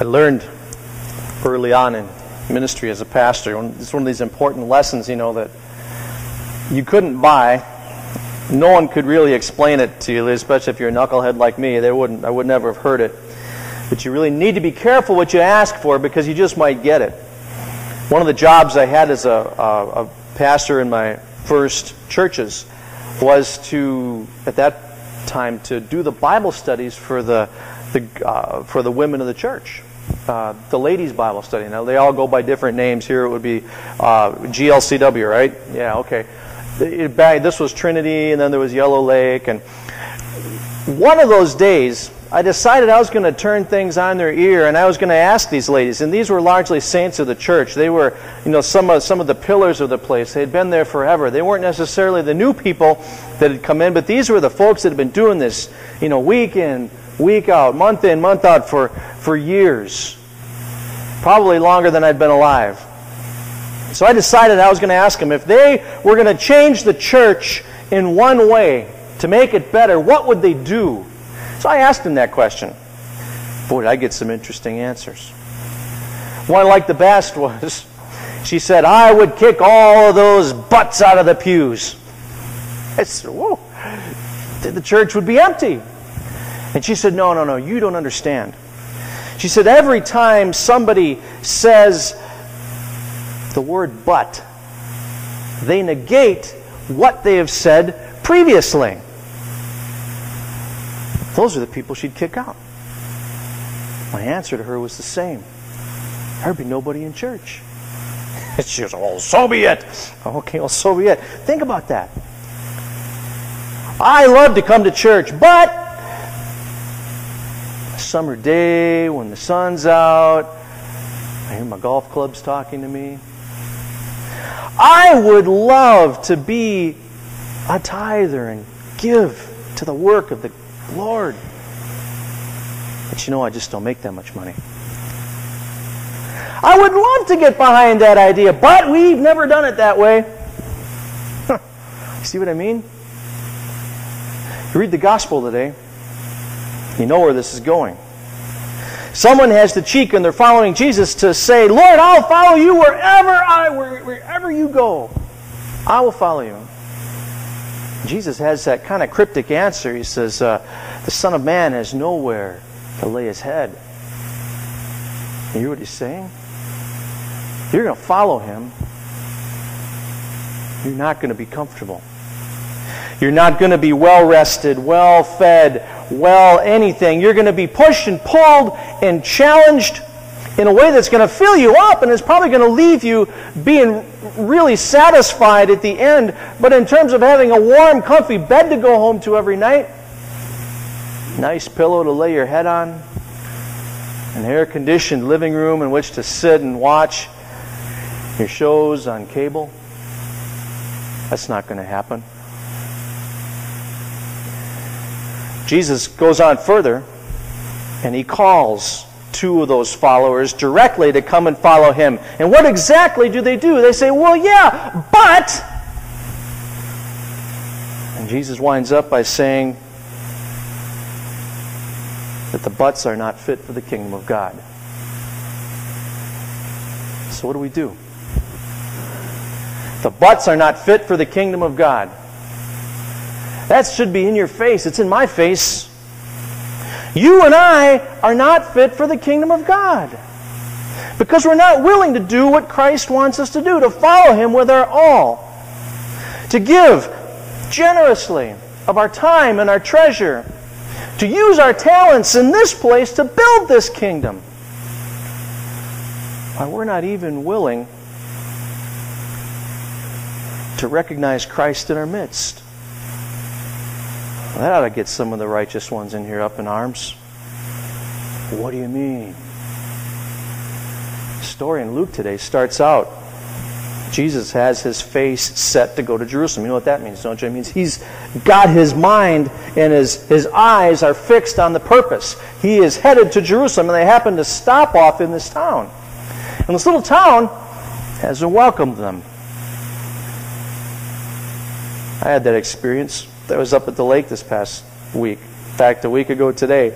I learned early on in ministry as a pastor, it's one of these important lessons, that you couldn't buy. No one could really explain it to you, especially if you're a knucklehead like me. I would never have heard it. But you really need to be careful what you ask for, because you just might get it. One of the jobs I had as a pastor in my first churches was at that time, to do the Bible studies for the women of the church. The ladies' Bible study. Now, they all go by different names. Here it would be GLCW, right? Yeah, okay. This was Trinity, and then there was Yellow Lake. And one of those days, I decided I was going to turn things on their ear, and I was going to ask these ladies. And these were largely saints of the church. They were, some of the pillars of the place. They had been there forever. They weren't necessarily the new people that had come in, but these were the folks that had been doing this, week in, week out, month in, month out for years. Probably longer than I'd been alive. So I decided I was going to ask them, if they were going to change the church in one way to make it better, what would they do? So I asked him that question. Boy, did I get some interesting answers. One I liked the best was, she said, I would kick all of those butts out of the pews. I said, whoa, the church would be empty. And she said, no, you don't understand. She said, every time somebody says the word but, they negate what they have said previously. Those are the people she'd kick out. My answer to her was the same. There'd be nobody in church. She goes, oh, so be it. Okay, well, so be it. Think about that. I love to come to church, but a summer day when the sun's out, I hear my golf clubs talking to me. I would love to be a tither and give to the work of the Lord. But I just don't make that much money. I would love to get behind that idea, but we've never done it that way. See what I mean? You read the gospel today, you know where this is going. Someone has the cheek, and they're following Jesus, to say, Lord, I'll follow you wherever you go. I will follow you. Jesus has that kind of cryptic answer. He says, the Son of Man has nowhere to lay his head. You hear what he's saying? You're going to follow him. You're not going to be comfortable. You're not going to be well-rested, well-fed, anything. You're going to be pushed and pulled and challenged in a way that's going to fill you up, and it's probably going to leave you being really satisfied at the end. But in terms of having a warm, comfy bed to go home to every night, nice pillow to lay your head on, an air-conditioned living room in which to sit and watch your shows on cable, that's not going to happen. Jesus goes on further, and he calls two of those followers directly to come and follow him. And what exactly do? They say, well, yeah, but... And Jesus winds up by saying that the buts are not fit for the kingdom of God. So what do? The buts are not fit for the kingdom of God. That should be in your face. It's in my face. You and I are not fit for the kingdom of God. Because we're not willing to do what Christ wants us to do, to follow him with our all. To give generously of our time and our treasure. To use our talents in this place to build this kingdom. Why, we're not even willing to recognize Christ in our midst. Well, that ought to get some of the righteous ones in here up in arms. What do you mean? The story in Luke today starts out. Jesus has his face set to go to Jerusalem. You know what that means, don't you? It means he's got his mind and his eyes are fixed on the purpose. He is headed to Jerusalem, and they happen to stop off in this town. And this little town has welcomed them. I had that experience. I was up at the lake this past week. In fact, a week ago today.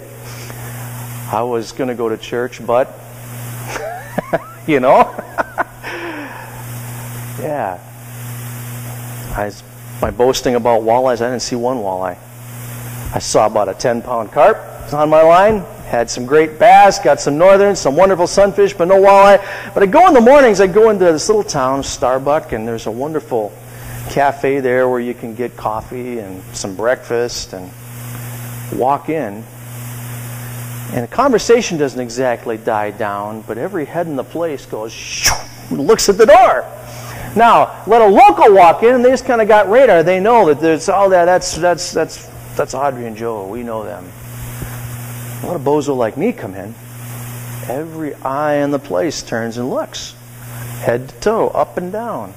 I was going to go to church, but, you know. Yeah. My boasting about walleyes, I didn't see one walleye. I saw about a 10-pound carp on my line, had some great bass, got some northern, some wonderful sunfish, but no walleye. But I go in the mornings, I go into this little town, Starbuck, and there's a wonderful cafe there where you can get coffee and some breakfast and walk in. And the conversation doesn't exactly die down, but every head in the place goes, shoo, and looks at the door. Now, let a local walk in, and they just kind of got radar. They know that there's all that. That's Audrey and Joe. We know them. Let a bozo like me come in. Every eye in the place turns and looks, head to toe, up and down.